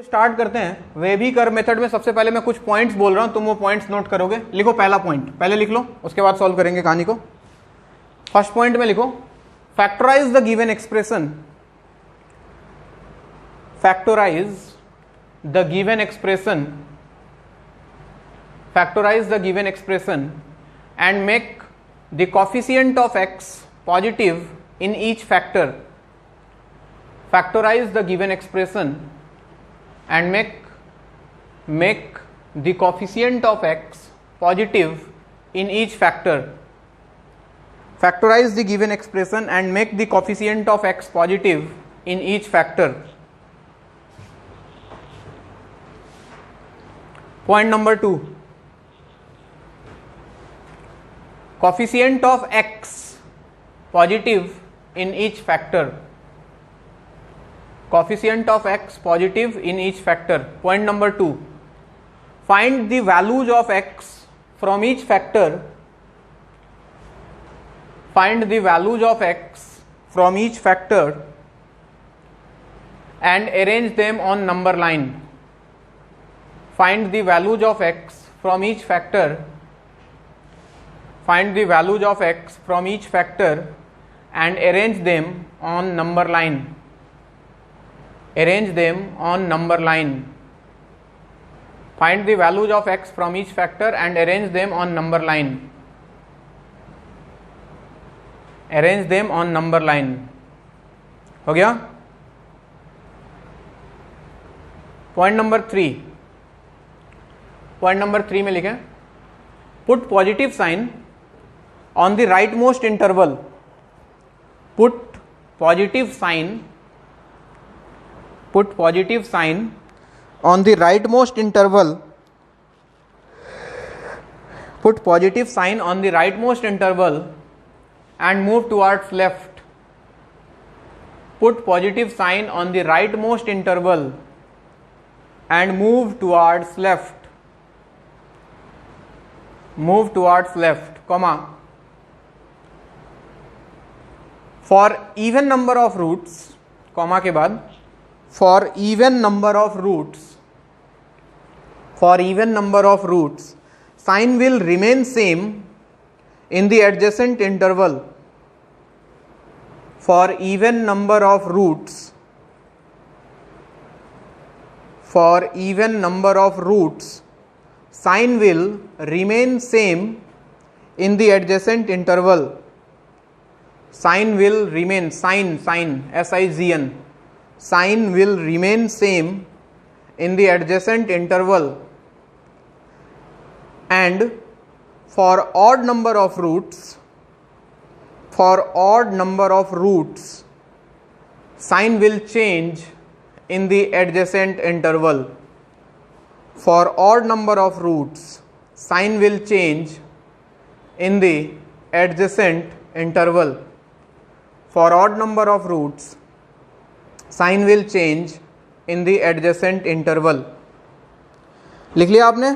Start करते हैं। Baby curve method में सबसे पहले मैं कुछ पॉइंट्स बोल रहा हूं, तुम वो पॉइंट्स नोट करोगे। लिखो पहला पॉइंट, पहले लिख लो, उसके बाद सॉल्व करेंगे कहानी को। फर्स्ट पॉइंट में लिखो factorise the given expression, factorise the given expression, factorise the given expression and make the coefficient of x positive in each factor. Factorise the given expression and make the coefficient of x positive in each factor. Factorize the given expression and make the coefficient of x positive in each factor. Point number 2, coefficient of x positive in each factor. Coefficient of x positive in each factor. Point number 2, find the values of x from each factor. Find the values of x from each factor and arrange them on number line. Find the values of x from each factor. Find the values of x from each factor and arrange them on number line. Arrange them on number line. Find the values of x from each factor and arrange them on number line. Arrange them on number line. हो गया? Point number 3. Point number 3 में लिखें put positive sign on the rightmost interval. Put positive sign on the rightmost interval. Put positive sign on the rightmost interval and move towards left. Put positive sign on the rightmost interval and move towards left. Move towards left, comma. For even number of roots, comma के बाद for even number of roots, sign will remain same in the adjacent interval. For even number of roots, sign will remain same in the adjacent interval. Sign will remain, sign S-I-G-N, sign will remain same in the adjacent interval, and for odd number of roots, sign will change in the adjacent interval. For odd number of roots, sign will change in the adjacent interval. For odd number of roots, sign will change in the adjacent interval. लिख लिया आपने?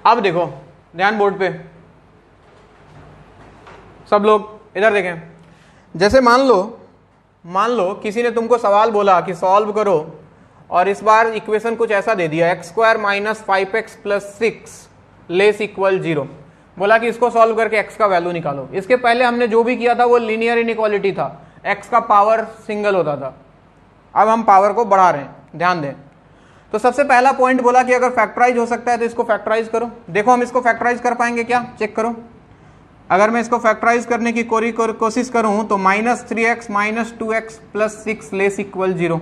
अब देखो ध्यान board पे, सब लोग इधर देखें। जैसे मान लो किसी ने तुमको सवाल बोला कि सॉल्व करो, और इस बार इक्वेशन कुछ ऐसा दे दिया x² - 5x + 6 लेस इक्वल 0, बोला कि इसको सॉल्व करके x का वैल्यू निकालो। इसके पहले हमने जो भी किया था वो लीनियर इनइक्वालिटी था, x का पावर सिंगल होता था। अब हम पावर को बढ़ा रहे हैं, ध्यान दें। तो सबसे पहला पॉइंट बोला कि अगर फैक्टराइज हो सकता है तो इसको फैक्टराइज करो। देखो हम इसको फैक्टराइज कर पाएंगे क्या, चेक करो। अगर मैं इसको फैक्टराइज करने की कोशिश करूं तो -3x - 2x + 6 less equal 0।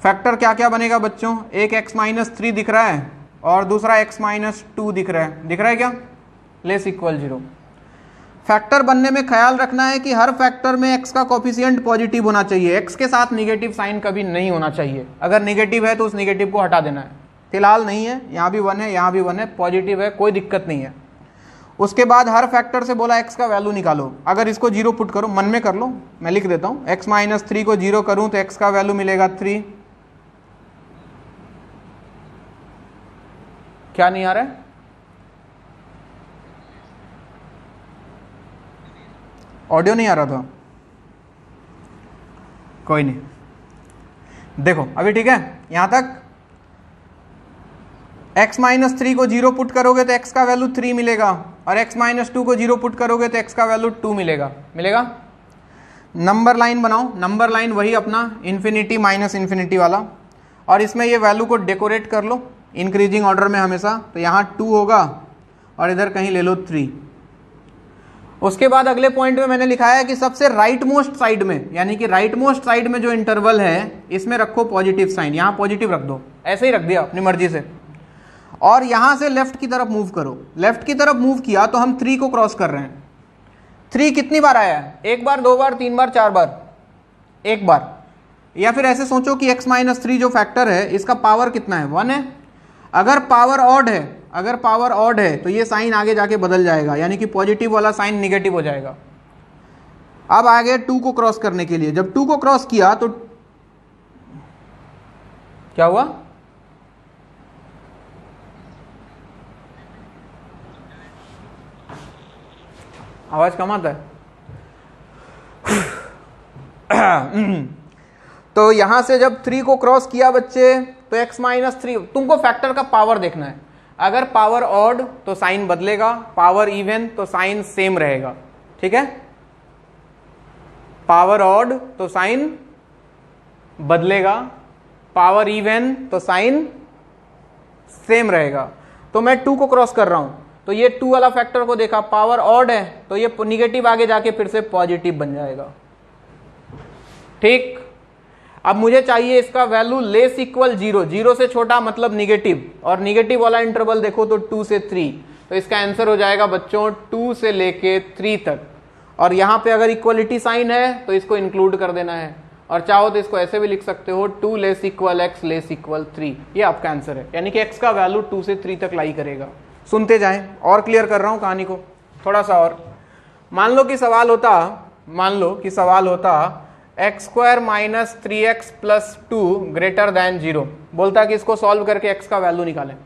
Factor क्या क्या बनेगा बच्चों? एक x - 3 दिख रहा है और दूसरा x - 2 दिख रहा है क्या? Less equal 0। फैक्टर बनने में ख्याल रखना है कि हर फैक्टर में x का कोफिशिएंट पॉजिटिव होना चाहिए, x के साथ निगेटिव साइन कभी नहीं होना चाहिए। अगर निगेटिव है तो उस निगेटिव को हटा देना है। फिलहाल नहीं है, यहाँ भी 1 है, यहाँ भी 1 है, पॉजिटिव है, कोई दिक्कत नहीं है। उसके बाद हर फैक्टर से बोला x का वैल्यू निकालो। अगर इसको 0 पुट करो, मन में कर लो, मैं लिख देता हूँ। x - 3 को 0 करूँ तो x का वैल्यू मिलेगा 3। क्या नहीं आ रहा है? ऑडियो नहीं आ रहा था, कोई नहीं। देखो अभी ठीक है, यहां तक x माइनस 3 को 0 पुट करोगे तो x का वैल्यू 3 मिलेगा, और x माइनस 2 को 0 पुट करोगे तो x का वैल्यू 2 मिलेगा। नंबर लाइन बनाओ, नंबर लाइन वही अपना इन्फिनिटी माइनस इन्फिनिटी वाला, और इसमें ये वैल्यू को डेकोरेट कर लो इंक्रीजिंग ऑर्डर में हमेशा। तो यहाँ 2 होगा और इधर कहीं ले लो 3। उसके बाद अगले पॉइंट में मैंने लिखा है कि सबसे राइट मोस्ट साइड में, यानी कि राइट मोस्ट साइड में जो इंटरवल है इसमें रखो पॉजिटिव साइन। यहाँ पॉजिटिव रख दो, ऐसे ही रख दिया अपनी मर्जी से, और यहां से लेफ्ट की तरफ मूव करो। लेफ्ट की तरफ मूव किया तो हम 3 को क्रॉस कर रहे हैं। 3 कितनी बार आया है? 1 बार, 2 बार, 3 बार, 4 बार? 1 बार। या फिर ऐसे सोचो कि x माइनस 3 जो फैक्टर है इसका पावर कितना है? 1 है। अगर पावर ऑड है तो ये साइन आगे जाके बदल जाएगा, यानी कि पॉजिटिव वाला साइन निगेटिव हो जाएगा। अब आगे 2 को क्रॉस करने के लिए, जब 2 को क्रॉस किया तो क्या हुआ? आवाज कम आता है। तो यहां से जब 3 को क्रॉस किया बच्चे तो x माइनस 3, तुमको फैक्टर का पावर देखना है। अगर पावर ऑड तो साइन बदलेगा, पावर इवन तो साइन सेम रहेगा। ठीक है, पावर ऑड तो साइन बदलेगा, पावर इवन तो साइन सेम रहेगा। तो मैं 2 को क्रॉस कर रहा हूं तो ये 2 वाला फैक्टर को देखा, पावर ऑड है तो ये निगेटिव आगे जाके फिर से पॉजिटिव बन जाएगा। ठीक, अब मुझे चाहिए इसका वैल्यू लेस इक्वल 0, 0 से छोटा मतलब निगेटिव, और निगेटिव वाला इंटरवल देखो तो 2 से 3, तो इसका आंसर हो जाएगा बच्चों 2 से लेके 3 तक। और यहां पे अगर इक्वलिटी साइन है तो इसको इंक्लूड कर देना है, और चाहो तो इसको ऐसे भी लिख सकते हो 2 less equal x less equal 3। ये आपका आंसर है, यानी कि x का वैल्यू 2 से 3 तक लाई करेगा। सुनते जाएं, और क्लियर कर रहा हूं कहानी को थोड़ा सा और। मान लो कि सवाल होता x square minus 3x plus 2 greater than 0, बोलता है कि इसको सॉल्व करके x का वैल्यू निकालें।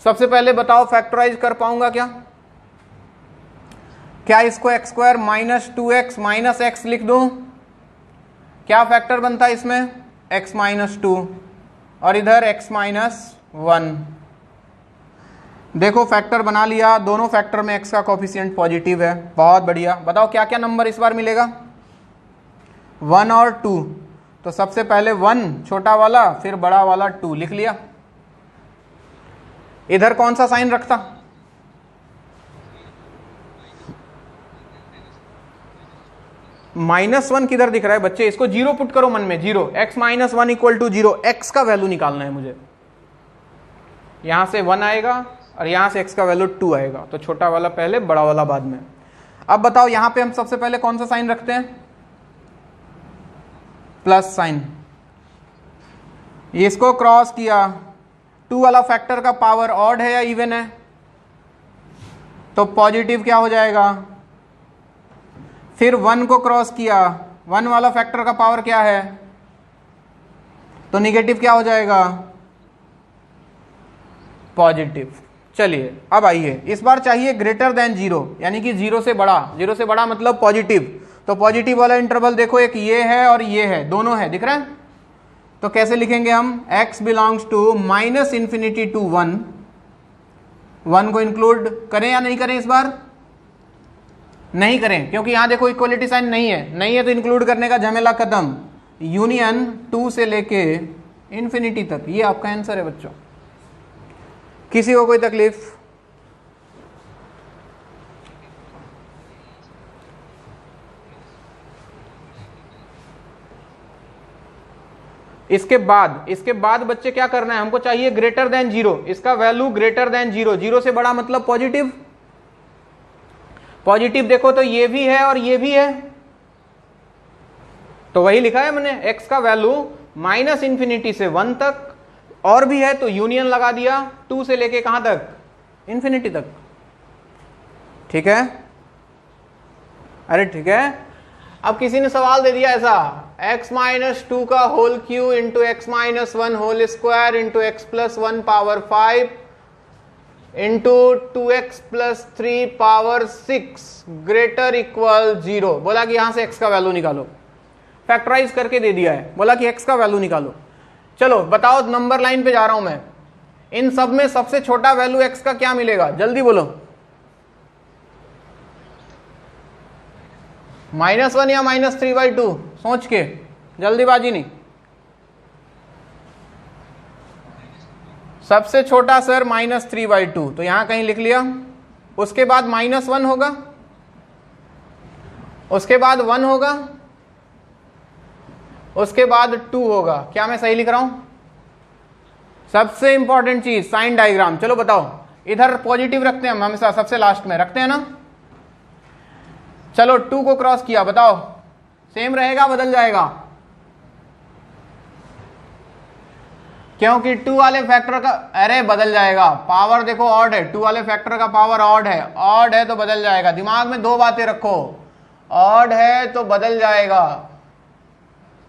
सबसे पहले बताओ फैक्टराइज कर पाऊंगा क्या? क्या इसको x square minus 2x minus x लिख दूं? क्या फैक्टर बनता है इसमें? x माइनस 2 और इधर x माइनस 1। देखो फैक्टर बना लिया, दोनों फैक्टर में x का कोफिशिएंट पॉजिटिव है। बहुत बढ़िया। बताओ क्या क्या नंबर इस बार मिलेगा? 1 और 2। तो सबसे पहले 1 छोटा वाला, फिर बड़ा वाला 2 लिख लिया। इधर कौन सा साइन रखता? -1 किधर दिख रहा है बच्चे? इसको 0 पुट करो मन में, 0। x minus 1 equal to 0, x का वैल्यू निकालना है मुझे। यहां से 1 आएगा और यहां से x का वैल्यू 2 आएगा, तो छोटा वाला पहले, बड़ा वाला बाद में। अब बताओ यहां पे हम सबसे पहले कौन सा साइन रखते हैं? Plus sign. इसको क्रॉस किया, 2 वाला फैक्टर का पावर ऑड है या इवन है? तो पॉजिटिव क्या हो जाएगा? फिर 1 को क्रॉस किया, 1 वाला फैक्टर का पावर क्या है? तो निगेटिव क्या हो जाएगा? पॉजिटिव। चलिए अब आइए, इस बार चाहिए ग्रेटर देन 0, यानी कि 0 से बड़ा। 0 से बड़ा मतलब पॉजिटिव। तो पॉजिटिव वाला इंटरवल देखो, एक ये है और ये है, दोनों है, दिख रहा है? तो कैसे लिखेंगे हम? x belongs to minus infinity to 1। 1 को इंक्लूड करें या नहीं करें? इस बार नहीं करें, क्योंकि यहां देखो इक्वलिटी साइन नहीं है तो इंक्लूड करने का झमेला खत्म। यूनियन 2 से लेके इन्फिनिटी तक, ये आपका आंसर है बच्चों। किसी को कोई तकलीफ? इसके बाद बच्चे क्या करना है? हमको चाहिए ग्रेटर देन 0, इसका वैल्यू ग्रेटर देन 0। 0 से बड़ा मतलब पॉजिटिव। पॉजिटिव देखो तो ये भी है और ये भी है, तो वही लिखा है मैंने, x का वैल्यू माइनस इन्फिनिटी से 1 तक, और भी है तो यूनियन लगा दिया 2 से लेके कहां तक? इन्फिनिटी तक। ठीक है? अरे ठीक है। अब किसी ने सवाल दे दिया ऐसा, x माइनस 2 का whole cube into x minus 1 whole square into x plus 1 power 5 into 2x plus 3 power 6 greater equal 0। बोला कि यहां से x का वैल्यू निकालो। फैक्टराइज करके दे दिया है, बोला कि x का वैल्यू निकालो। चलो बताओ, नंबर लाइन पे जा रहा हूं मैं, इन सब में सबसे छोटा वैल्यू x का क्या मिलेगा, जल्दी बोलो। -1 या -3/2, सोच के, जल्दीबाजी नहीं। सबसे छोटा सर -3/2, तो यहां कहीं लिख लिया। उसके बाद -1 होगा, उसके बाद 1 होगा, उसके बाद 2 होगा। क्या मैं सही लिख रहा हूं? सबसे इंपॉर्टेंट चीज साइन डायग्राम। चलो बताओ, इधर पॉजिटिव रखते हैं हम हमेशा, सबसे लास्ट में रखते हैं ना। चलो 2 को क्रॉस किया, बताओ सेम रहेगा बदल जाएगा? क्योंकि 2 वाले फैक्टर का, अरे बदल जाएगा, पावर देखो ऑड है, 2 वाले फैक्टर का पावर ऑड है, ऑड है तो बदल जाएगा। दिमाग में दो बातें रखो, ऑड है तो बदल जाएगा,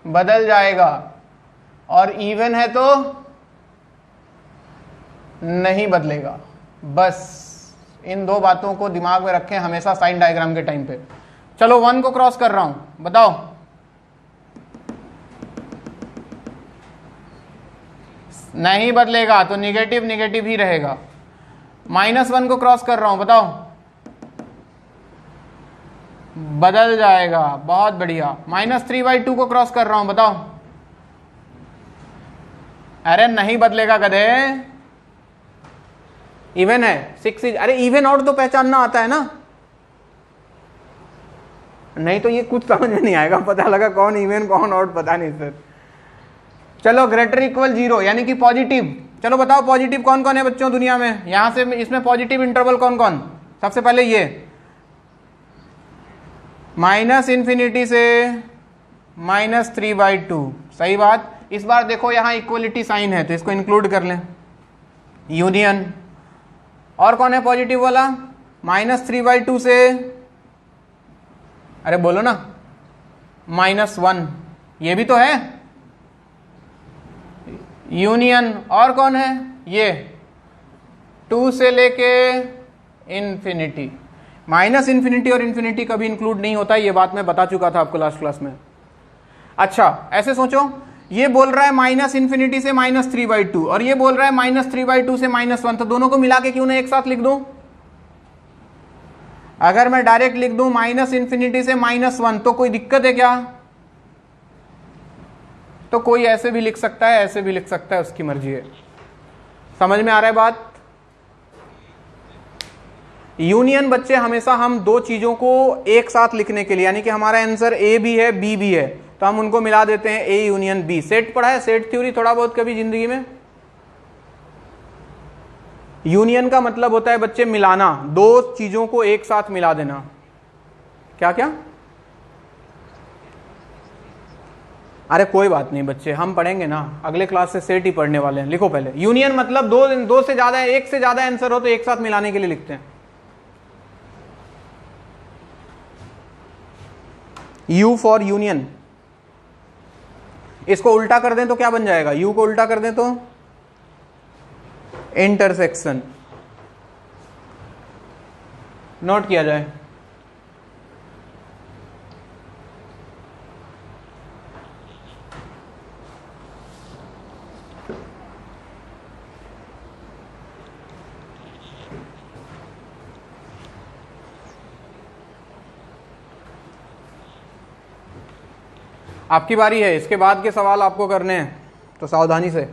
बदल जाएगा, और इवन है तो नहीं बदलेगा। बस इन दो बातों को दिमाग में रखें हमेशा साइन डायग्राम के टाइम पे। चलो 1 को क्रॉस कर रहा हूं, बताओ। नहीं बदलेगा तो निगेटिव निगेटिव ही रहेगा। -1 को क्रॉस कर रहा हूं, बताओ। बदल जाएगा, बहुत बढ़िया। -3/2 को क्रॉस कर रहा हूं, बताओ। अरे नहीं बदलेगा गधे, इवन है 6। अरे इवन ऑड तो पहचानना आता है ना, नहीं तो ये कुछ समझ में नहीं आएगा। पता लगा कौन इवन कौन ऑड, पता नहीं सर। चलो ग्रेटर इक्वल 0 यानी कि पॉजिटिव। चलो बताओ पॉजिटिव कौन कौन है बच्चों दुनिया में, यहां से इसमें पॉजिटिव इंटरवल कौन कौन? सबसे पहले ये -∞ से -3/2, सही बात। इस बार देखो यहां इक्वलिटी साइन है तो इसको इंक्लूड कर लें, यूनियन। और कौन है पॉजिटिव वाला? -3/2 से, अरे बोलो ना, -1, ये भी तो है यूनियन। और कौन है? ये 2 से लेके इन्फिनिटी। -∞ और इन्फिनिटी कभी इंक्लूड नहीं होता, ये बात मैं बता चुका था आपको लास्ट क्लास में। अच्छा ऐसे सोचो, ये बोल रहा है -∞ से -3/2 और ये बोल रहा है -3/2 से -1, तो दोनों को मिला के क्यों ना एक साथ लिख दूं? अगर मैं डायरेक्ट लिख दूं -∞ से -1 तो कोई दिक्कत है क्या? तो कोई ऐसे भी लिख सकता है, ऐसे भी लिख सकता है, उसकी मर्जी है। समझ में आ रहा है बात? यूनियन बच्चे हमेशा हम दो चीजों को एक साथ लिखने के लिए, यानी कि हमारा आंसर ए भी है बी भी है तो हम उनको मिला देते हैं ए यूनियन बी। सेट पढ़ा है, सेट थ्योरी थोड़ा बहुत कभी जिंदगी में? यूनियन का मतलब होता है बच्चे मिलाना, दो चीजों को एक साथ मिला देना। क्या क्या? अरे कोई बात नहीं बच्चे, हम पढ़ेंगे ना, अगले क्लास से सेट ही पढ़ने वाले हैं। लिखो पहले, यूनियन मतलब दो से ज्यादा, एक से ज्यादा आंसर हो तो एक साथ मिलाने के लिए लिखते हैं। U for union. इसको उल्टा कर दें तो क्या बन जाएगा? U को उल्टा कर दें तो इंटरसेक्शन। नोट किया जाए। आपकी बारी है, इसके बाद के सवाल आपको करने हैं तो सावधानी से।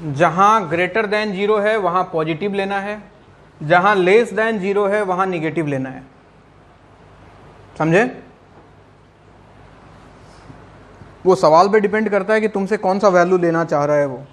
जहां ग्रेटर देन 0 है वहां पॉजिटिव लेना है, जहां लेस देन 0 है वहां निगेटिव लेना है। समझे? वो सवाल पे डिपेंड करता है कि तुमसे कौन सा वैल्यू लेना चाह रहा है वो।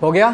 हो गया?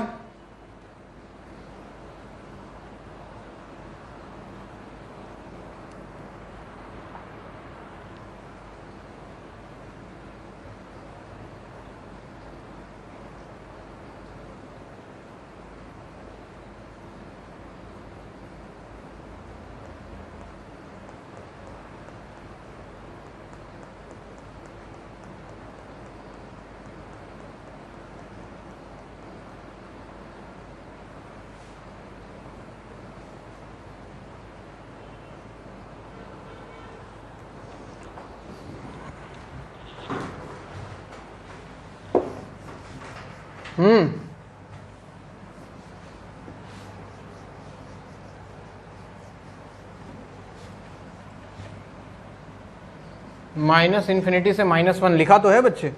माइनस इन्फिनिटी से -1 लिखा तो है बच्चे?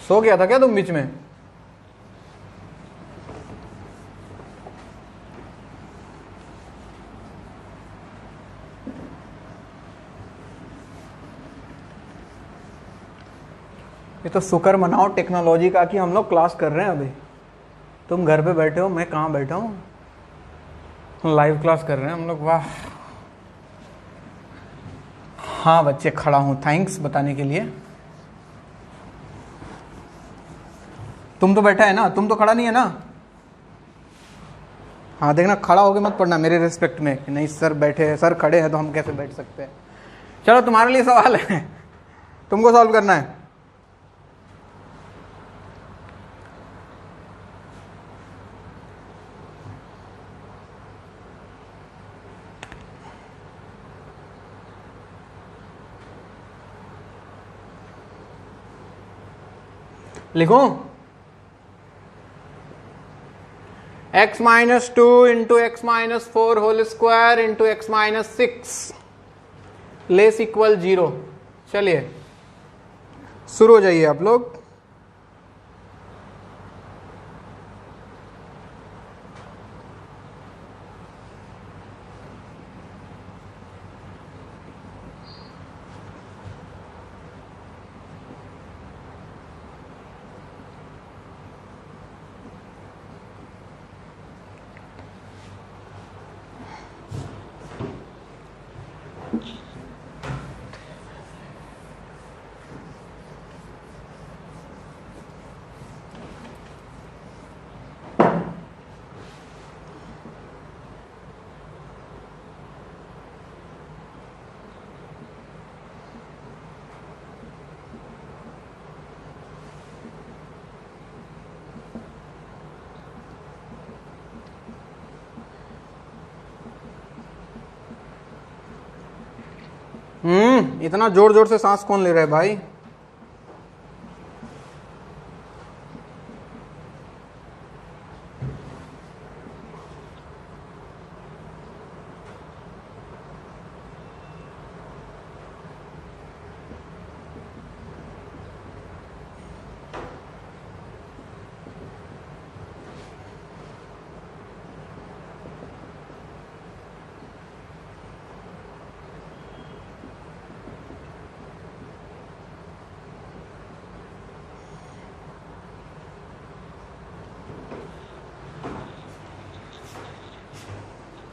सो गया था क्या तुम बीच में? ये तो शुक्र मनाओ टेक्नोलॉजी का कि हम लोग क्लास कर रहे हैं। अभी तुम घर पे बैठे हो, मैं कहाँ बैठा हूँ, लाइव क्लास कर रहे हैं हम लोग। वाह। हाँ बच्चे, खड़ा हूँ, थैंक्स बताने के लिए। तुम तो बैठा है ना, तुम तो खड़ा नहीं है ना? हाँ देखना, खड़ा होके मत पढ़ना मेरे रिस्पेक्ट में कि नहीं सर बैठे हैं, सर खड़े हैं तो हम कैसे बैठ सकते हैं। चलो तुम्हारे लिए सवाल है, तुमको सॉल्व करना है। लिखो x minus 2 into x minus 4 whole square into x minus 6 less equal 0। चलिए शुरू हो जाइए आप लोग। इतना जोर जोर से सांस कौन ले रहा है भाई?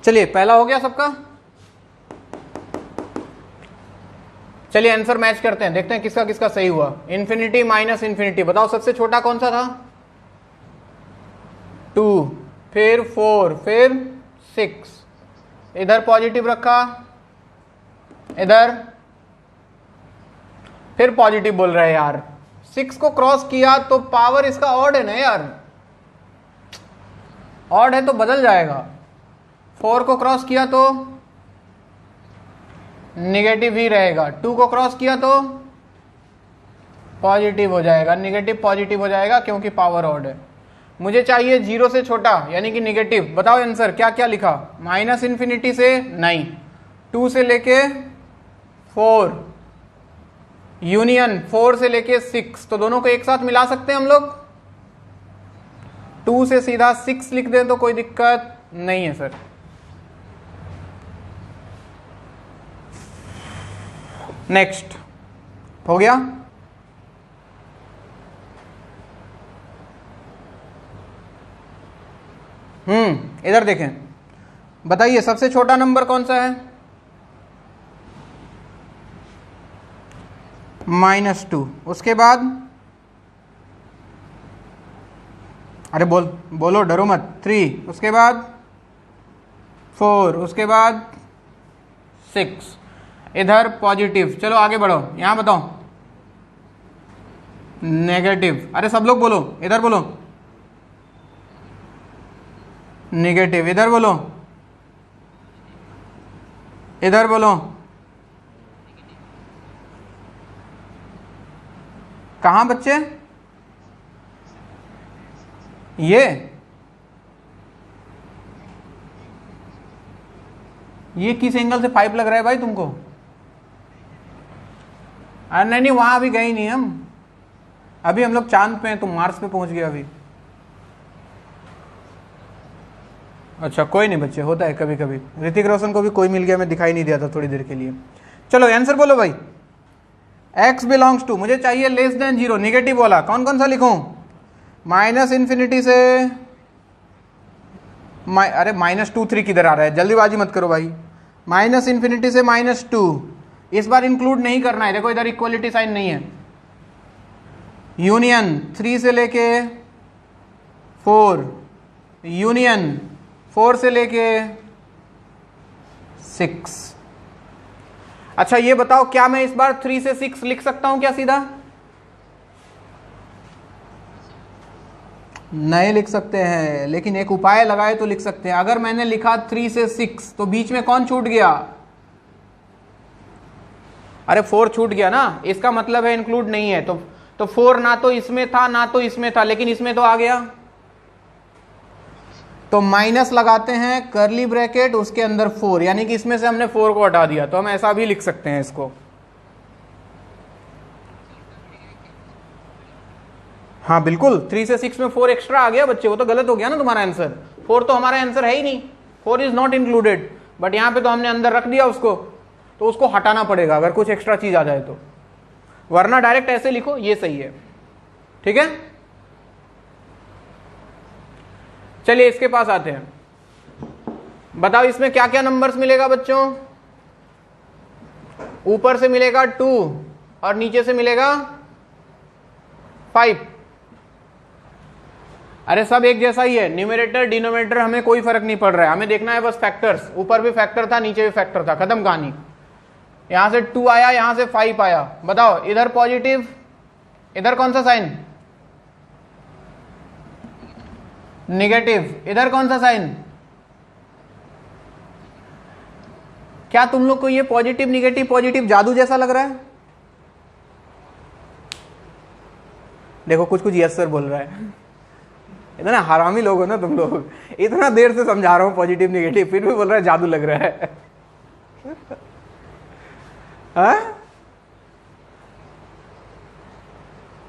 चलिए पहला हो गया सबका। चलिए आंसर मैच करते हैं, देखते हैं किसका किसका सही हुआ। इन्फिनिटी माइनस इन्फिनिटी, बताओ सबसे छोटा कौन सा था? 2, फिर 4, फिर 6, इधर पॉजिटिव रखा, इधर फिर पॉजिटिव बोल रहे हैं यार। 6 को क्रॉस किया तो पावर इसका ऑड है ना यार, ऑड है तो बदल जाएगा। 4 को क्रॉस किया तो नेगेटिव ही रहेगा, 2 को क्रॉस किया तो पॉजिटिव हो जाएगा, नेगेटिव पॉजिटिव हो जाएगा क्योंकि पावर ऑड है। मुझे चाहिए 0 से छोटा यानी कि नेगेटिव। बताओ आंसर क्या क्या लिखा? माइनस इन्फिनिटी से नहीं, 2 से लेके 4 यूनियन 4 से लेके 6, तो दोनों को एक साथ मिला सकते हैं हम लोग। 2 से सीधा 6 लिख दें तो कोई दिक्कत नहीं है सर। नेक्स्ट हो गया। इधर देखें, बताइए सबसे छोटा नंबर कौन सा है? -2, उसके बाद अरे बोलो डरो मत, 3, उसके बाद 4, उसके बाद 6, इधर पॉजिटिव। चलो आगे बढ़ो, यहां बताओ नेगेटिव। अरे सब लोग बोलो, इधर बोलो नेगेटिव, इधर बोलो, इधर बोलो। कहां बच्चे? ये किस एंगल से 5 लग रहा है भाई तुमको? अरे नहीं, वहां अभी गए नहीं हम, अभी हम लोग चांद पे हैं, तुम मार्स पे पहुंच गए अभी। अच्छा कोई नहीं बच्चे, होता है कभी कभी। ऋतिक रोशन को भी कोई मिल गया, मैं दिखाई नहीं दिया था थोड़ी देर के लिए। चलो आंसर बोलो भाई। x बिलोंग्स टू, मुझे चाहिए लेस देन 0, निगेटिव वाला। कौन कौन सा लिखूं? माइनस इन्फिनिटी से अरे -2, 3 किधर आ रहा है? जल्दीबाजी मत करो भाई। माइनस इन्फिनिटी से -2, इस बार इंक्लूड नहीं करना है, देखो इधर इक्वलिटी साइन नहीं है। यूनियन 3 से लेके 4, यूनियन 4 से लेके 6। अच्छा ये बताओ, क्या मैं इस बार 3 से 6 लिख सकता हूं क्या सीधा? नहीं लिख सकते हैं, लेकिन एक उपाय लगाए तो लिख सकते हैं। अगर मैंने लिखा 3 से 6 तो बीच में कौन छूट गया? अरे 4 छूट गया ना, इसका मतलब है इंक्लूड नहीं है। तो 4 ना तो इसमें था ना तो इसमें था, लेकिन इसमें तो आ गया। तो माइनस लगाते हैं, कर्ली ब्रैकेट, उसके अंदर 4, यानी कि इसमें से हमने 4 को हटा दिया। तो हम ऐसा भी लिख सकते हैं इसको। हाँ बिल्कुल, 3 से 6 में 4 एक्स्ट्रा आ गया बच्चे, वो तो गलत हो गया ना तुम्हारा आंसर। 4 तो हमारा आंसर है ही नहीं, 4 इज नॉट इंक्लूडेड, बट यहां पे तो हमने अंदर रख दिया उसको, तो उसको हटाना पड़ेगा अगर कुछ एक्स्ट्रा चीज आ जाए तो, वरना डायरेक्ट ऐसे लिखो, ये सही है। ठीक है, चलिए इसके पास आते हैं। बताओ इसमें क्या क्या नंबर्स मिलेगा बच्चों? ऊपर से मिलेगा 2 और नीचे से मिलेगा 5। अरे सब एक जैसा ही है, न्यूमरेटर डिनोमिनेटर हमें कोई फर्क नहीं पड़ रहा है, हमें देखना है बस फैक्टर्स। ऊपर भी फैक्टर था, नीचे भी फैक्टर था, खत्म कहानी। यहां से 2 आया, यहां से 5 आया। बताओ इधर पॉजिटिव, इधर कौन सा साइन? नेगेटिव, इधर कौन सा साइन? क्या तुम लोग को ये पॉजिटिव नेगेटिव पॉजिटिव जादू जैसा लग रहा है? देखो कुछ कुछ यस सर बोल रहा है। इतना हरामी लोग हो ना तुम लोग, इतना देर से समझा रहा हूं पॉजिटिव नेगेटिव, फिर भी बोल रहा है जादू लग रहा है। हाँ?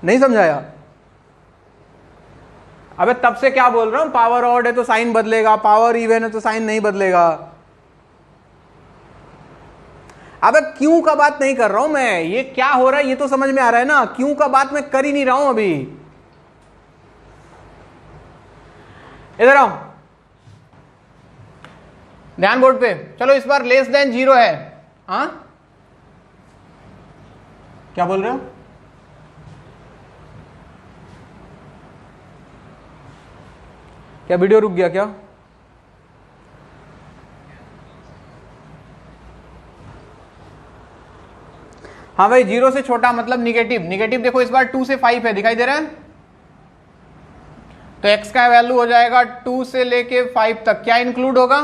नहीं समझाया? अबे तब से क्या बोल रहा हूं, पावर ऑड है तो साइन बदलेगा, पावर इवन है तो साइन नहीं बदलेगा। अबे क्यों का बात नहीं कर रहा हूं मैं, ये क्या हो रहा है ये तो समझ में आ रहा है ना, क्यों का बात मैं कर ही नहीं रहा हूं अभी। इधर आओ, ध्यान बोर्ड पे। चलो इस बार लेस देन 0 है, हाँ क्या बोल रहे हो? क्या वीडियो रुक गया क्या? हाँ भाई, 0 से छोटा मतलब निगेटिव। निगेटिव देखो इस बार 2 से 5 है, दिखाई दे रहा है? तो x का वैल्यू हो जाएगा 2 से लेके 5 तक। क्या इंक्लूड होगा?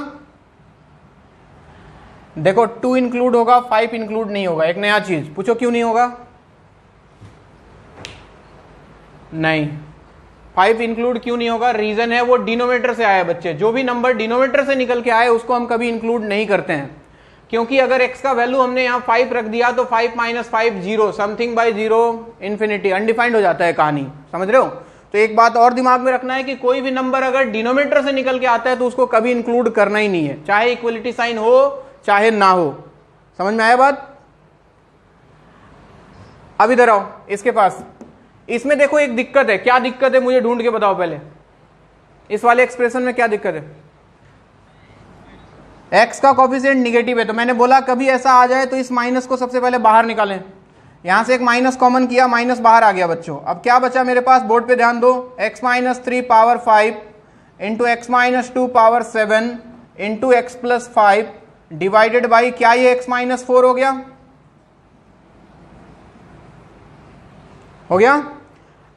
देखो 2 इंक्लूड होगा, 5 इंक्लूड नहीं होगा। एक नया चीज पूछो, क्यों नहीं होगा? नहीं, 5 इंक्लूड क्यों नहीं होगा? रीजन है वो डिनोमिनेटर से आया बच्चे। जो भी नंबर डिनोमिनेटर से निकल के आए उसको हम कभी इंक्लूड नहीं करते हैं, क्योंकि अगर x का वैल्यू हमने यहां 5 रख दिया तो 5 - 5 0, समथिंग बाय 0 इंफिनिटी, अनडिफाइंड हो जाता है कहानी। समझ रहे हो? तो एक बात और दिमाग में रखना है कि कोई भी नंबर अगर डिनोमिनेटर से निकल के आता है तो उसको कभी इंक्लूड करना ही नहीं है, चाहे इक्वलिटी साइन हो चाहे ना हो। समझ में आया बात? अब इधर आओ, इसके पास इसमें देखो एक दिक्कत है। क्या दिक्कत है मुझे ढूंढ के बताओ पहले। इस वाले एक्सप्रेशन में क्या दिक्कत है? x का कोफिशिएंट निगेटिव है, तो मैंने बोला कभी ऐसा आ जाए तो इस माइनस को सबसे पहले बाहर निकालें। यहां से एक माइनस कॉमन किया, माइनस बाहर आ गया बच्चों। अब क्या बचा मेरे पास? बोर्ड पे ध्यान दो। x - 3 power 5 into x - 2 power 7 into x plus 5 divided by, क्या ये x - 4 हो गया? हो गया?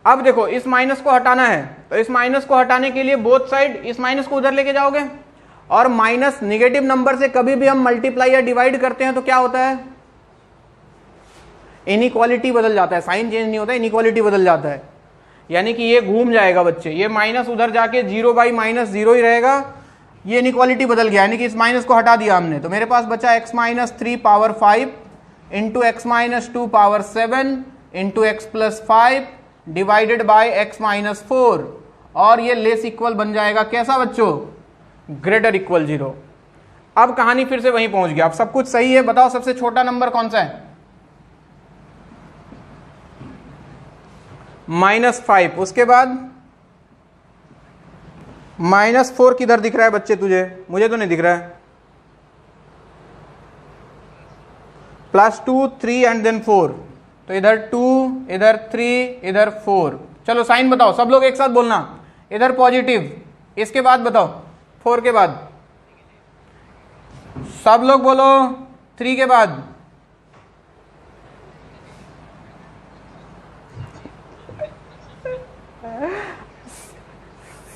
अब देखो इस माइनस को हटाना है, तो इस माइनस को हटाने के लिए बोथ साइड इस माइनस को उधर लेके जाओगे, और माइनस निगेटिव नंबर से कभी भी हम मल्टीप्लाई या डिवाइड करते हैं तो क्या होता है? इनइक्वालिटी बदल जाता है। साइन चेंज नहीं होता, इनइक्वालिटी बदल जाता है। यानी कि ये घूम जाएगा बच्चे, ये माइनस उधर जाके 0 बाई -0 ही रहेगा। ये इनइक्वालिटी बदल गया, यानी कि इस माइनस को हटा दिया हमने। तो मेरे पास बचा x - 3 power 5 into x - 2 power 7 into x plus 5 divided by x - 4, और ये लेस इक्वल बन जाएगा कैसा बच्चों? Greater equal 0। अब कहानी फिर से वहीं पहुंच गया। अब सब कुछ सही है, बताओ सबसे छोटा नंबर कौन सा है? -5। उसके बाद -4 किधर दिख रहा है बच्चे तुझे? मुझे तो नहीं दिख रहा है। +2 3 एंड देन 4, तो इधर 2 इधर 3 इधर 4। चलो साइन बताओ, सब लोग एक साथ बोलना। इधर पॉजिटिव, इसके बाद बताओ 4 के बाद, सब लोग बोलो 3 के बाद।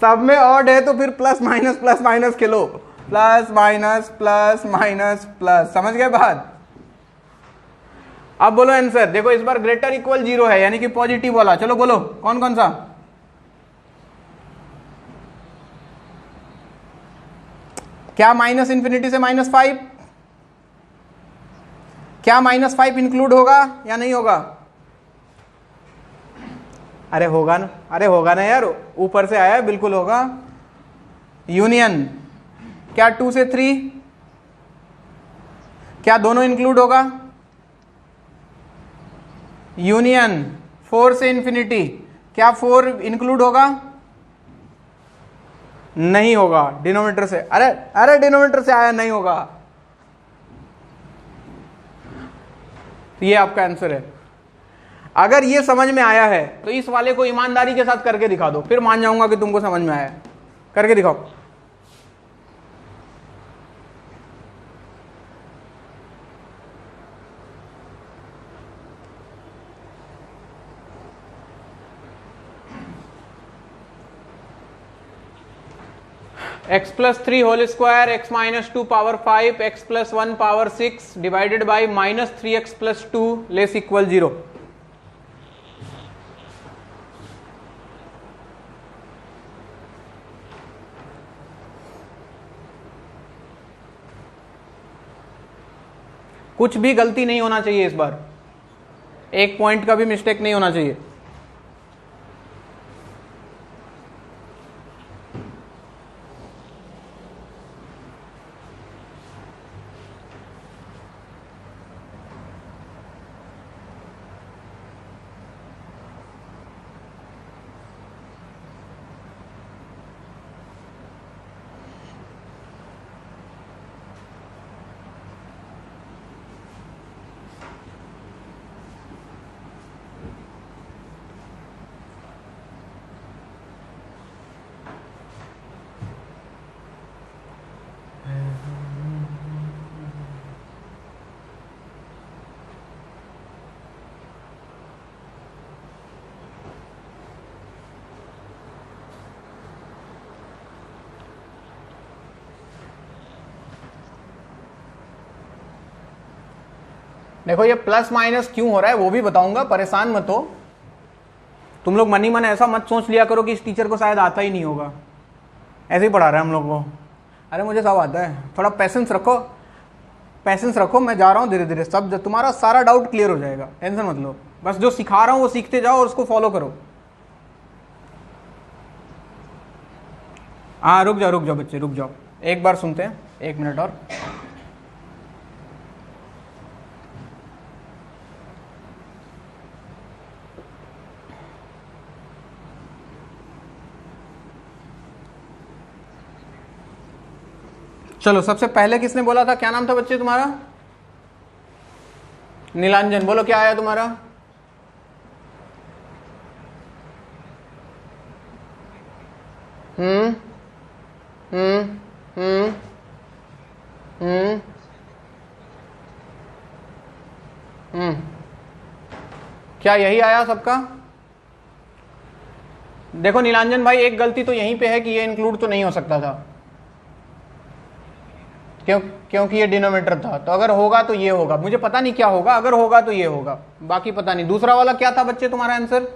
सब में ऑड है तो फिर प्लस माइनस खेलो, प्लस माइनस प्लस। समझ गए बात? अब बोलो आंसर। देखो इस बार ग्रेटर इक्वल 0 है, यानी कि पॉजिटिव वाला। चलो बोलो कौन कौन सा? क्या माइनस इंफिनिटी से -5? क्या -5 इंक्लूड होगा या नहीं होगा? अरे होगा ना, अरे होगा ना यार, ऊपर से आया, बिल्कुल होगा। यूनियन, क्या 2 से 3, क्या दोनों इंक्लूड होगा? यूनियन 4 से इंफिनिटी, क्या 4 इंक्लूड होगा? नहीं होगा, डिनोमिनेटर से। अरे अरे डिनोमिनेटर से आया, नहीं होगा। ये आपका आंसर है। अगर ये समझ में आया है तो इस वाले को ईमानदारी के साथ करके दिखा दो, फिर मान जाऊंगा कि तुमको समझ में आया है। करके दिखाओ। x plus 3 whole square, x - 2 power 5, x plus 1 power 6 divided by -3x plus 2 less equal 0। कुछ भी गलती नहीं होना चाहिए इस बार, एक पॉइंट का भी मिस्टेक नहीं होना चाहिए। देखो ये प्लस माइनस क्यों हो रहा है वो भी बताऊंगा, परेशान मत हो। तुम लोग मन ही मन ऐसा मत सोच लिया करो कि इस टीचर को शायद आता ही नहीं होगा, ऐसे ही पढ़ा रहा है हम लोग को। अरे मुझे सब आता है, थोड़ा पैसेंस रखो, पैसेंस रखो, मैं जा रहा हूँ धीरे धीरे, सब तुम्हारा सारा डाउट क्लियर हो जाएगा, टेंशन मत लो। बस जो सिखा रहा हूँ वो सीखते जाओ और उसको फॉलो करो। हाँ रुक जाओ बच्चे, रुक जाओ, एक बार सुनते हैं, 1 मिनट और। चलो सबसे पहले किसने बोला था, क्या नाम था बच्चे तुम्हारा? नीलांजन, बोलो क्या आया तुम्हारा? हम्म हम्म हम्म हम्म हम्म क्या यही आया सबका? देखो नीलांजन भाई, एक गलती तो यहीं पे है कि ये इंक्लूड तो नहीं हो सकता था, क्योंकि ये डिनोमिनेटर था। तो अगर होगा तो ये होगा, मुझे पता नहीं क्या होगा, अगर होगा तो ये होगा, बाकी पता नहीं। दूसरा वाला क्या था बच्चे तुम्हारा आंसर?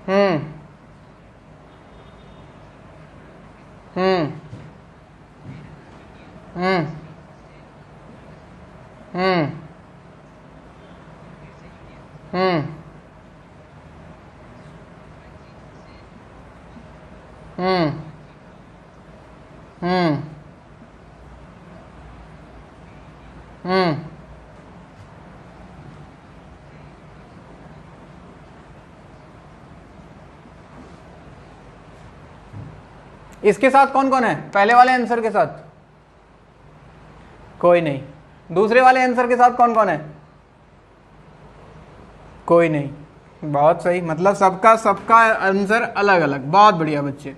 हम्म हम्म हम्म हम्म हम्म हम्म हम्म हम्म इसके साथ कौन कौन है? पहले वाले आंसर के साथ कोई नहीं, दूसरे वाले आंसर के साथ कौन कौन है? कोई नहीं, बहुत सही, मतलब सबका आंसर अलग अलग। बहुत बढ़िया बच्चे,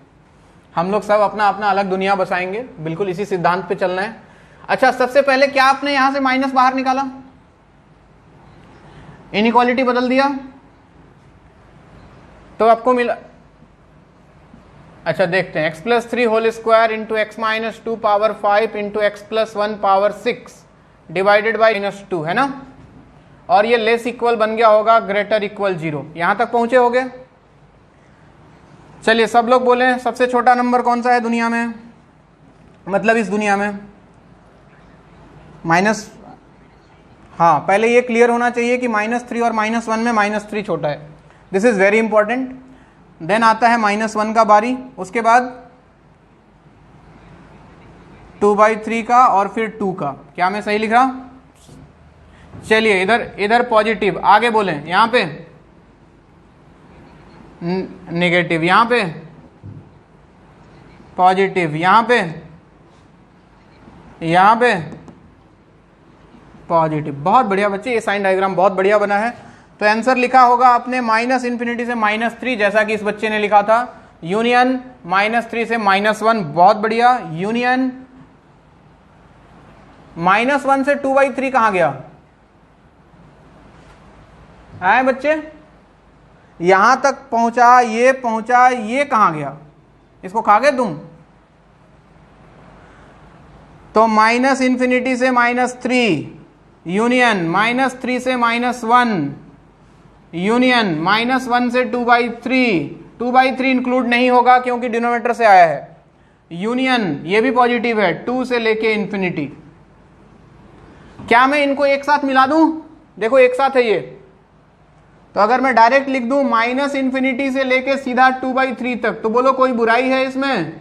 हम लोग सब अपना अपना अलग दुनिया बसाएंगे, बिल्कुल इसी सिद्धांत पे चलना है। अच्छा सबसे पहले क्या आपने यहां से माइनस बाहर निकाला, इनइक्वालिटी बदल दिया तो आपको मिला। अच्छा देखते हैं, x+3 whole square into x minus 2 power 5 into x+1 power 6 divided by -2 है ना, और ये लेस इक्वल बन गया होगा ग्रेटर इक्वल 0। यहां तक पहुंचे होगे? चलिए सब लोग बोले सबसे छोटा नंबर कौन सा है दुनिया में, मतलब इस दुनिया में? माइनस, हाँ पहले ये क्लियर होना चाहिए कि -3 और -1 में -3 छोटा है, this is very important. Then आता है -1 का बारी, उसके बाद 2/3 का और फिर 2 का। क्या मैं सही लिख रहा? चलिए इधर पॉजिटिव, आगे बोले यहां पे नेगेटिव, यहां पे पॉजिटिव, यहां पे पॉजिटिव। बहुत बढ़िया बच्चे, ये साइन डायग्राम बहुत बढ़िया बना है। तो आंसर लिखा होगा आपने -∞ से -3, जैसा कि इस बच्चे ने लिखा था, यूनियन -3 से -1। बहुत बढ़िया, यूनियन -1 से 2/3 कहां गया? आए बच्चे, यहां तक पहुंचा, ये कहां गया? इसको खा गए तुम? तो -∞ से -3 यूनियन -3 से -1 यूनियन -1 से 2/3 इंक्लूड नहीं होगा क्योंकि डिनोमिनेटर से आया है। यूनियन ये भी पॉजिटिव है, 2 से लेके इन्फिनिटी। क्या मैं इनको एक साथ मिला दूं? देखो एक साथ है ये, तो अगर मैं डायरेक्ट लिख दूं -∞ से लेके सीधा 2/3 तक, तो बोलो कोई बुराई है इसमें?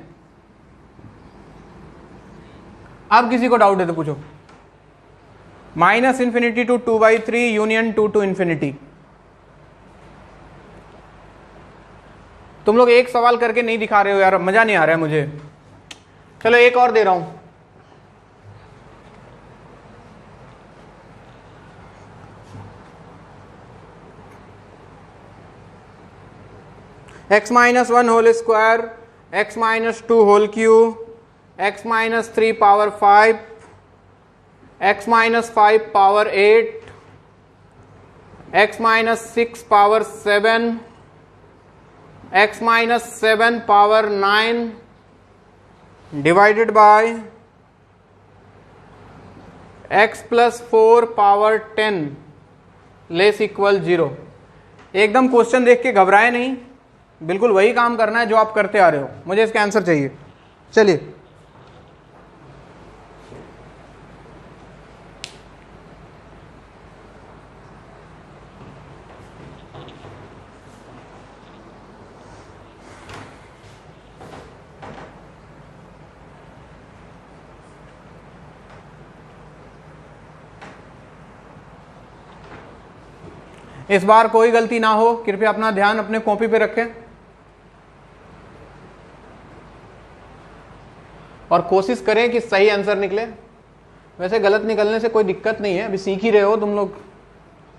अब किसी को डाउट है तो पूछो। -∞ to 2/3 यूनियन 2 to इन्फिनिटी। तुम लोग एक सवाल करके नहीं दिखा रहे हो यार, मजा नहीं आ रहा है मुझे। चलो एक और दे रहा हूं, x-1 whole square, x-2 whole cube, x-3 power 5, x-5 power 8, x-6 power 7, x-7 power 9, divided by x plus 4 power 10 less equal 0। एकदम क्वेश्चन देख के घबराए नहीं, बिल्कुल वही काम करना है जो आप करते आ रहे हो। मुझे इसका आंसर चाहिए। चलिए इस बार कोई गलती ना हो, कृपया अपना ध्यान अपने कॉपी पे रखें और कोशिश करें कि सही आंसर निकले। वैसे गलत निकलने से कोई दिक्कत नहीं है, अभी सीख ही रहे हो तुम लोग,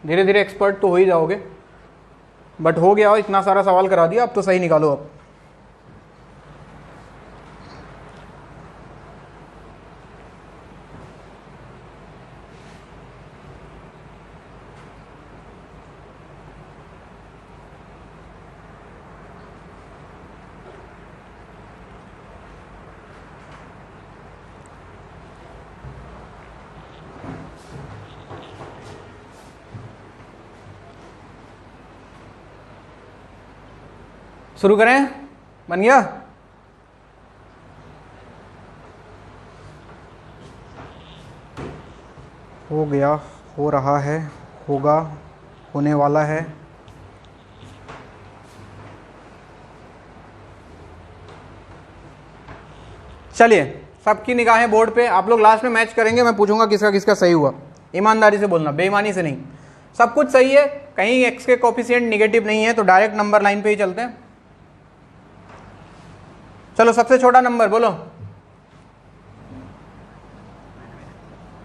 धीरे धीरे एक्सपर्ट तो हो ही जाओगे। बट हो गया हो, इतना सारा सवाल करा दिया, अब तो सही निकालो। अब शुरू करें? बन गया? हो गया, हो रहा है, होगा, होने वाला है। चलिए सबकी निगाहें बोर्ड पे, आप लोग लास्ट में मैच करेंगे, मैं पूछूंगा किसका किसका सही हुआ। ईमानदारी से बोलना, बेईमानी से नहीं। सब कुछ सही है, कहीं एक्स के कोफिशिएंट निगेटिव नहीं है, तो डायरेक्ट नंबर लाइन पे ही चलते हैं। चलो सबसे छोटा नंबर बोलो,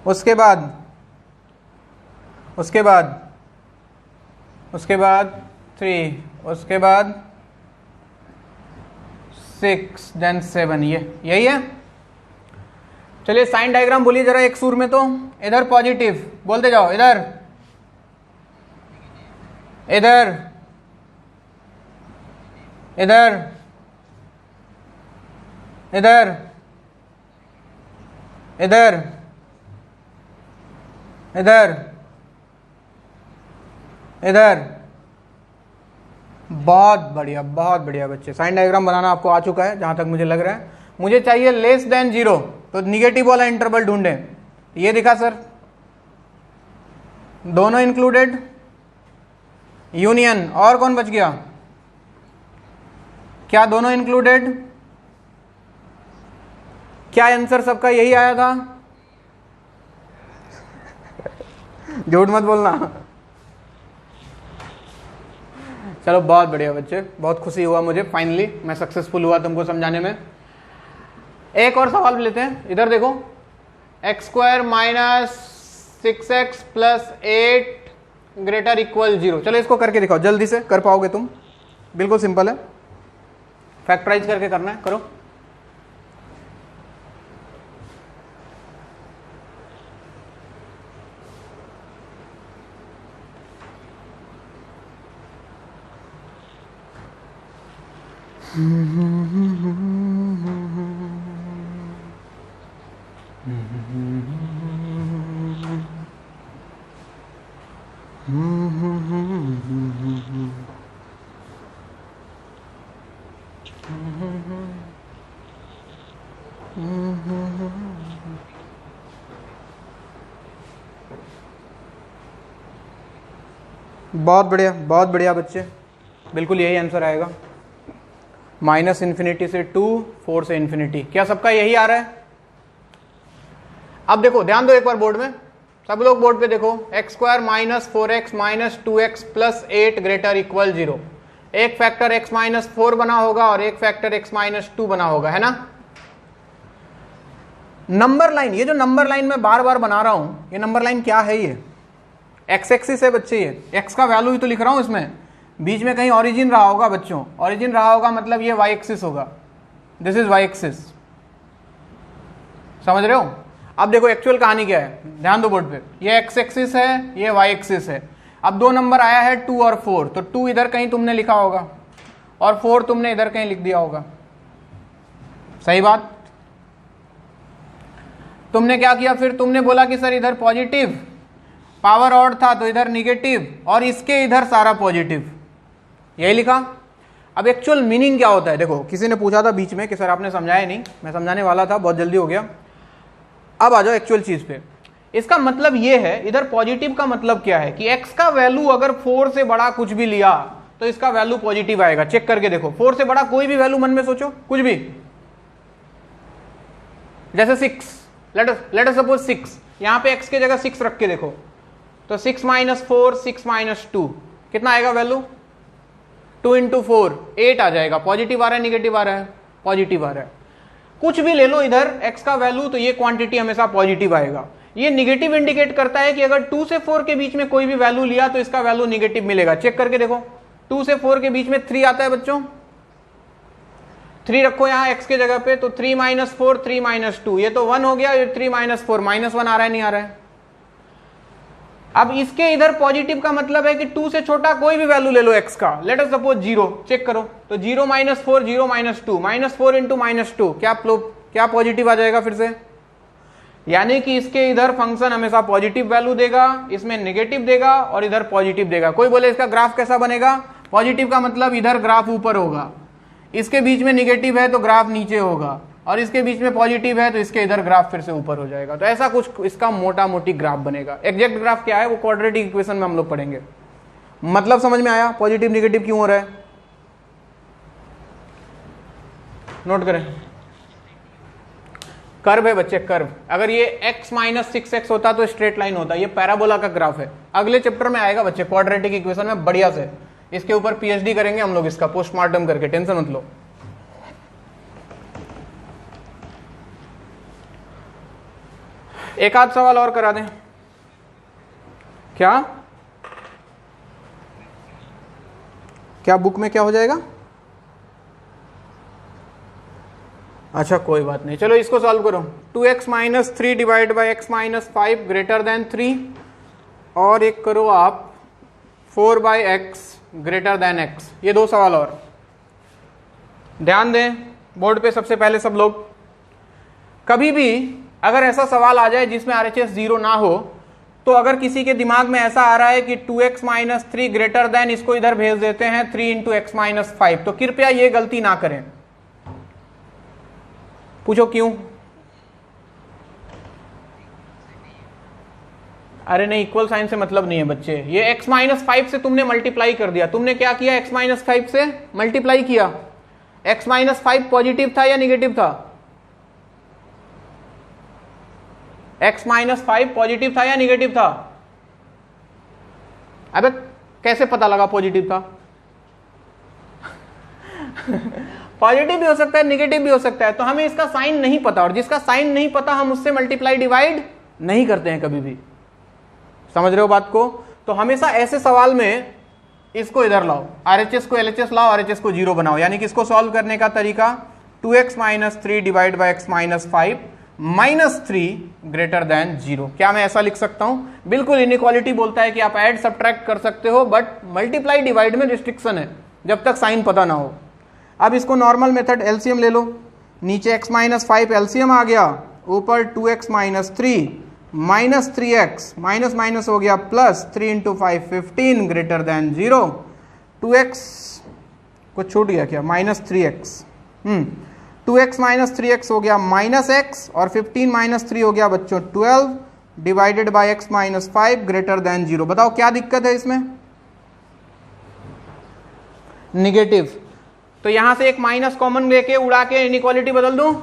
उसके बाद 3, उसके बाद 6, देन 7। यही है। चलिए साइन डायग्राम बोलिए जरा एक सुर में। तो इधर पॉजिटिव बोलते जाओ, इधर इधर इधर इधर इधर इधर इधर। बहुत बढ़िया, बहुत बढ़िया बच्चे। साइन डायग्राम बनाना आपको आ चुका है जहां तक मुझे लग रहा है। मुझे चाहिए लेस देन 0, तो निगेटिव वाला इंटरवल ढूंढें। ये दिखा सर, दोनों इंक्लूडेड, यूनियन, और कौन बच गया? क्या दोनों इंक्लूडेड? क्या आंसर सबका यही आया था? झूठ मत बोलना। चलो बहुत बढ़िया बच्चे, बहुत खुशी हुआ मुझे, फाइनली मैं सक्सेसफुल हुआ तुमको समझाने में। एक और सवाल लेते हैं, इधर देखो। x² minus 6x plus 8 greater equal 0। चलो इसको करके दिखाओ, जल्दी से कर पाओगे तुम, बिल्कुल सिंपल है, फैक्टराइज करके करना है, करो। बहुत बढ़िया बच्चे, बिल्कुल यही आंसर आएगा। -∞ से 2, 4 से इन्फिनिटी। क्या सबका यही आ रहा है? अब देखो, ध्यान दो एक बार बोर्ड में, सब लोग बोर्ड पे देखो। x² minus 4x minus 2x plus 8 greater equal 0। एक फैक्टर x माइनस 4 बना होगा और एक फैक्टर x माइनस 2 बना होगा, है ना? नंबर लाइन, ये जो नंबर लाइन मैं बार बार बना रहा हूं, ये नंबर लाइन क्या है? ये x एक्सिस है बच्चे, ये x का वैल्यू ही तो लिख रहा हूं इसमें। बीच में कहीं ओरिजिन रहा होगा बच्चों, ओरिजिन रहा होगा मतलब ये y एक्सिस होगा, दिस इज y एक्सिस। समझ रहे हो? अब देखो एक्चुअल कहानी क्या है, ध्यान दो बोर्ड पे। ये x एक्सिस है, ये y एक्सिस है। अब दो नंबर आया है 2 और 4, तो 2 इधर कहीं तुमने लिखा होगा और 4 तुमने इधर कहीं लिख दिया होगा। सही बात? तुमने क्या किया फिर, तुमने बोला कि सर इधर पॉजिटिव, पावर ऑड था तो इधर निगेटिव, और इसके इधर सारा पॉजिटिव, यही लिखा। अब एक्चुअल मीनिंग क्या होता है, देखो किसी ने पूछा था बीच में कि सर आपने समझाया नहीं, मैं समझाने वाला था, बहुत जल्दी हो गया। अब आ जाओ एक्चुअल चीज पे। इसका मतलब ये है, इधर पॉजिटिव का मतलब क्या है कि x का वैल्यू अगर 4 से बड़ा कुछ भी लिया तो इसका वैल्यू पॉजिटिव आएगा। चेक करके देखो, 4 से बड़ा कोई भी वैल्यू मन में सोचो, कुछ भी, जैसे 6, लेट अस सपोज 6, यहां पे x के जगह 6 रख के देखो, तो 6 - 4, 6 - 2 कितना आएगा वैल्यू, 2 × 4 8 आ जाएगा। पॉजिटिव आ रहा है निगेटिव आ रहा है, पॉजिटिव आ रहा है। कुछ भी ले लो इधर x का वैल्यू, तो ये क्वांटिटी हमेशा पॉजिटिव आएगा। ये निगेटिव इंडिकेट करता है कि अगर 2 से 4 के बीच में कोई भी वैल्यू लिया तो इसका वैल्यू निगेटिव मिलेगा। चेक करके देखो, 2 से 4 के बीच में 3 आता है बच्चों, 3 रखो यहां x के जगह पे, तो 3 - 4 3 - 2, ये तो 1 हो गया, ये 3 - 4 -1 आ रहा है, नहीं आ रहा है। अब इसके इधर पॉजिटिव का मतलब है कि 2 से छोटा कोई भी वैल्यू ले लो x का, लेट अस सपोज 0, चेक करो, तो 0 - 4 0 - 2, -4 × -2 क्या पॉजिटिव आ जाएगा फिर से, यानी कि इसके इधर फंक्शन हमेशा पॉजिटिव वैल्यू देगा, इसमें नेगेटिव देगा और इधर पॉजिटिव देगा। कोई बोले इसका ग्राफ कैसा बनेगा, पॉजिटिव का मतलब इधर ग्राफ ऊपर होगा, इसके बीच में नेगेटिव है तो ग्राफ नीचे होगा, और इसके बीच में पॉजिटिव है तो इसके इधर ग्राफ फिर से ऊपर हो जाएगा। तो ऐसा कुछ इसका मोटा मोटी ग्राफ बनेगा। एग्जैक्ट ग्राफ क्या है वो क्वाड्रेटिक इक्वेशन में हम लोग पढ़ेंगे। मतलब समझ में आया पॉजिटिव निगेटिव क्यों हो रहा है, नोट करें। कर्व है बच्चे, कर्व। अगर ये x - 6x होता तो स्ट्रेट लाइन होता, ये पैराबोला का ग्राफ है। अगले चैप्टर में आएगा बच्चे क्वाड्रेटिक इक्वेशन में बढ़िया से, इसके ऊपर पीएचडी करेंगे हम लोग, इसका पोस्टमार्टम करके, टेंशन मत लो। एक आध सवाल और करा दें क्या, क्या बुक में क्या हो जाएगा, अच्छा कोई बात नहीं, चलो इसको सॉल्व करो। 2x - 3 divide by x - 5 greater than 3, और एक करो आप 4/x ग्रेटर देन x। ये 2 सवाल और ध्यान दें बोर्ड पे सबसे पहले सब लोग। कभी भी अगर ऐसा सवाल आ जाए जिसमें RHS 0 ना हो, तो अगर किसी के दिमाग में ऐसा आ रहा है कि 2x - 3 ग्रेटर देन, इसको इधर भेज देते हैं 3 × x - 5, तो कृपया ये गलती ना करें। पूछो क्यों, अरे नहीं, इक्वल साइन से मतलब नहीं है बच्चे, ये x - 5 से तुमने मल्टीप्लाई कर दिया। तुमने क्या किया, x - 5 से मल्टीप्लाई किया। x - 5 पॉजिटिव था या निगेटिव था, x - 5 पॉजिटिव था या निगेटिव था, अबे कैसे पता लगा पॉजिटिव था पॉजिटिव भी हो सकता है निगेटिव भी हो सकता है, तो हमें इसका साइन नहीं पता, और जिसका साइन नहीं पता हम उससे मल्टीप्लाई डिवाइड नहीं करते हैं कभी भी। समझ रहे हो बात को। तो हमेशा ऐसे सवाल में इसको इधर लाओ, RHS को LHS लाओ, RHS को 0 बनाओ, यानी कि इसको सॉल्व करने का तरीका 2x - 3 divide by x - 5 -3 greater than 0। क्या मैं ऐसा लिख सकता हूं, बिल्कुल। इनइक्वालिटी बोलता है कि आप ऐड सब्ट्रैक्ट कर सकते हो, बट मल्टीप्लाई डिवाइड में रिस्ट्रिक्शन है, जब तक साइन पता ना हो। अब इसको नॉर्मल मेथड एलसीएम ले लो, नीचे x - 5 एलसीएम आ गया, ऊपर 2x - 3 -3x, माइनस माइनस हो गया प्लस, 3 × 5 15 ग्रेटर देन 0। 2x कुछ छूट गया क्या, -3x, 2x - 3x हो गया -x, और 15 - 3 हो गया बच्चों 12 divided by x - 5 greater than 0। बताओ क्या दिक्कत है इसमें, निगेटिव। तो यहां से एक माइनस कॉमन लेके उड़ा के इनइक्वालिटी बदल दूं,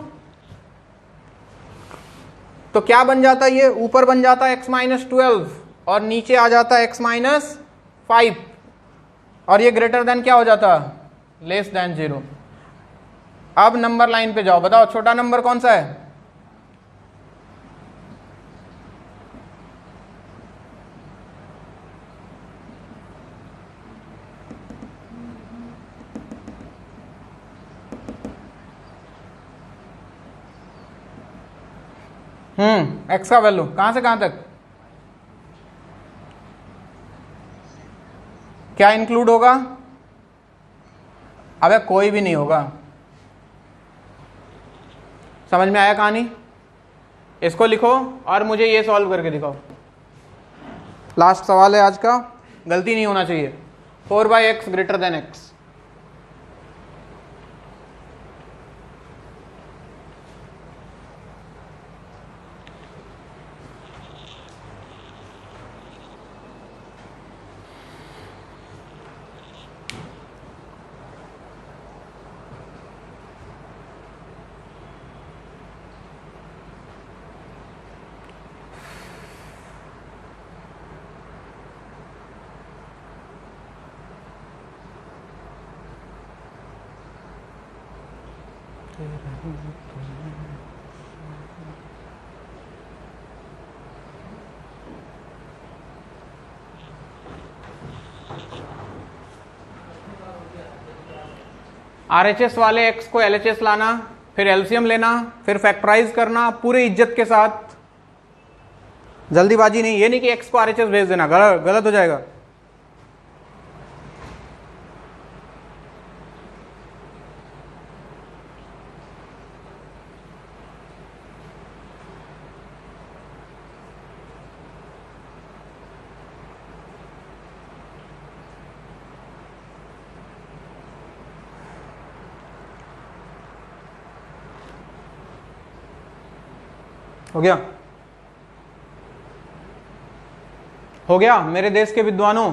तो क्या बन जाता है, ये ऊपर बन जाता है x - 12 और नीचे आ जाता है x - 5, और ये ग्रेटर देन क्या हो जाता, लेस देन 0। अब नंबर लाइन पे जाओ, बताओ छोटा नंबर कौन सा है, x का वैल्यू कहां से कहां तक, क्या इंक्लूड होगा, अबे कोई भी नहीं होगा। समझ में आया कहानी, इसको लिखो और मुझे ये सॉल्व करके दिखाओ। लास्ट सवाल है आज का, गलती नहीं होना चाहिए। 4/x greater than x। RHS वाले x को LHS लाना, फिर एलसीएम लेना, फिर फैक्टराइज करना पूरे इज्जत के साथ, जल्दीबाजी नहीं। ये नहीं कि x को RHS भेज देना, गलत हो जाएगा। हो गया? हो गया मेरे देश के विद्वानों?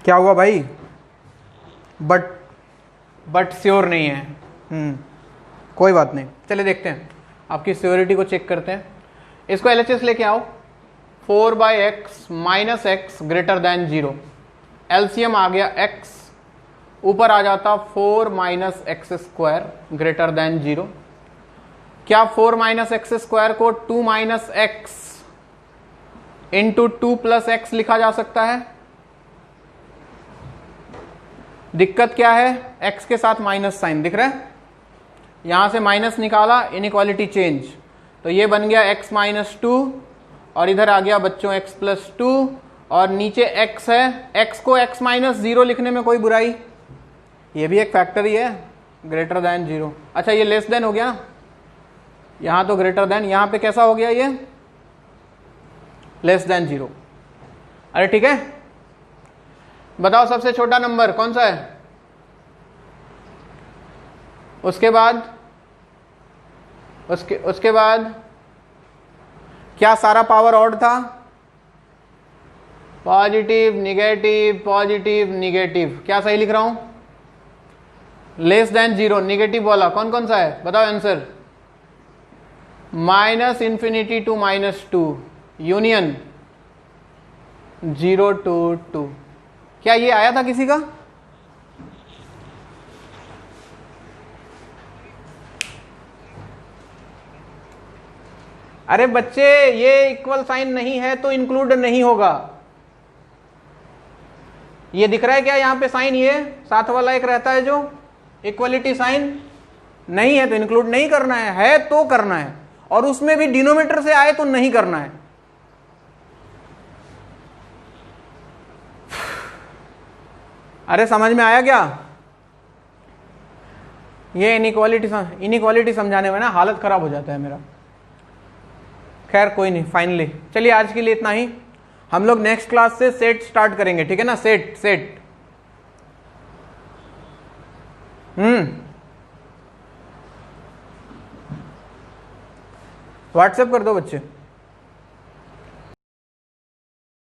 क्या हुआ भाई? बट श्योर नहीं है। कोई बात नहीं, चले देखते हैं, आपकी श्योरिटी को चेक करते हैं। इसको LHS लेके आओ। 4/x minus x greater than 0। LCM आ गया x, ऊपर आ जाता 4 minus x square greater than 0। क्या 4 माइनस एक्स स्क्वायर को 2 minus x into 2 plus x लिखा जा सकता है? दिक्कत क्या है? x के साथ माइनस साइन दिख रहा है, यहां से माइनस निकाला, इनइक्वालिटी चेंज, तो ये बन गया x माइनस 2 और इधर आ गया बच्चों x प्लस 2 और नीचे x है। x को x माइनस 0 लिखने में कोई बुराई, ये भी एक फैक्टर ही है, ग्रेटर देन 0। अच्छा ये लेस देन हो गया, यहां तो ग्रेटर देन, यहां पे कैसा हो गया? ये लेस देन 0। अरे ठीक है, बताओ सबसे छोटा नंबर कौन सा है? उसके बाद क्या सारा पावर ऑड था? Positive negative positive negative. क्या सही लिख रहा हूं? लेस देन 0 निगेटिव वाला कौन कौन सा है? बताओ answer. Minus infinity to -2 union 0 to 2। क्या ये आया था किसी का? अरे बच्चे ये इक्वल साइन नहीं है तो इंक्लूड नहीं होगा। ये दिख रहा है क्या यहां पे साइन? ये साथ वाला एक रहता है जो इक्वलिटी साइन, नहीं है तो इंक्लूड नहीं करना है तो करना है, और उसमें भी डिनोमिनेटर से आए तो नहीं करना है। अरे समझ में आया क्या? ये इनइक्वालिटी समझाने में ना हालत खराब हो जाता है मेरा। खैर कोई नहीं, फाइनली चलिए आज के लिए इतना ही। हम लोग नेक्स्ट क्लास से सेट स्टार्ट करेंगे, ठीक है ना? सेट व्हाट्सएप कर दो बच्चे।